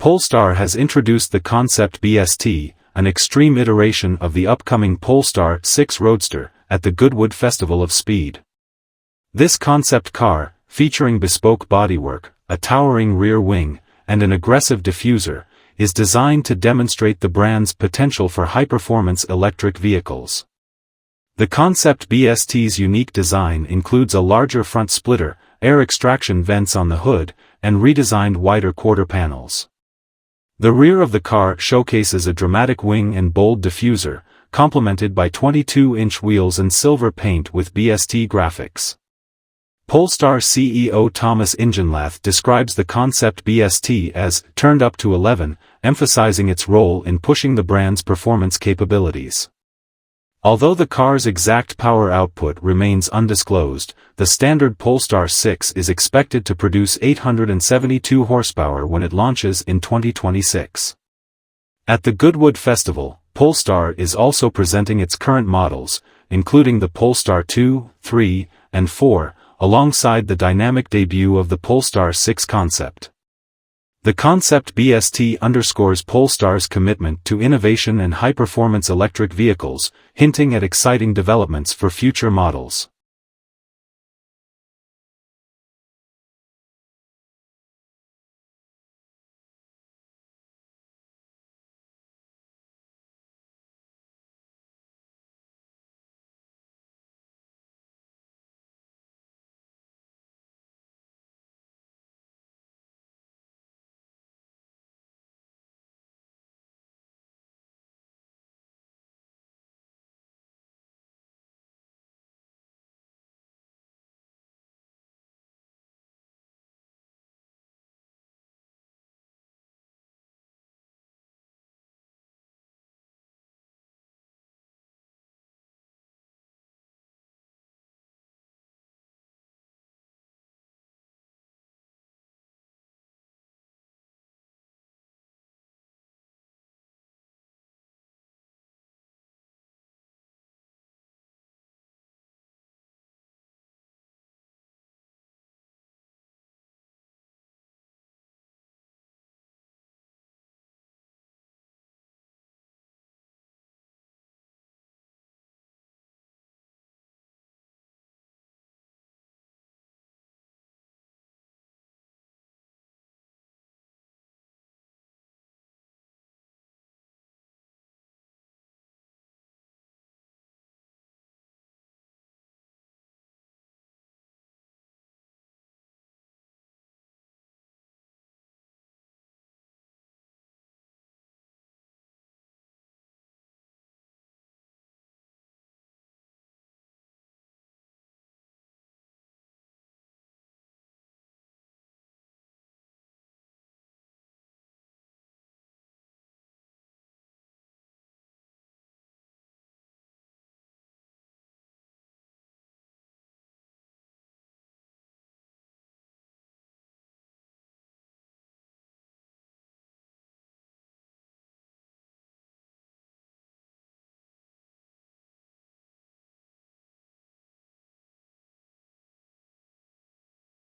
Polestar has introduced the Concept BST, an extreme iteration of the upcoming Polestar 6 Roadster, at the Goodwood Festival of Speed. This concept car, featuring bespoke bodywork, a towering rear wing, and an aggressive diffuser, is designed to demonstrate the brand's potential for high-performance electric vehicles. The Concept BST's unique design includes a larger front splitter, air extraction vents on the hood, and redesigned wider quarter panels. The rear of the car showcases a dramatic wing and bold diffuser, complemented by 22-inch wheels and silver paint with BST graphics. Polestar CEO Thomas Ingenlath describes the Concept BST as turned up to 11, emphasizing its role in pushing the brand's performance capabilities. Although the car's exact power output remains undisclosed, the standard Polestar 6 is expected to produce 872 horsepower when it launches in 2026. At the Goodwood Festival, Polestar is also presenting its current models, including the Polestar 2, 3, and 4, alongside the dynamic debut of the Polestar 6 concept. The Concept BST underscores Polestar's commitment to innovation and high-performance electric vehicles, hinting at exciting developments for future models.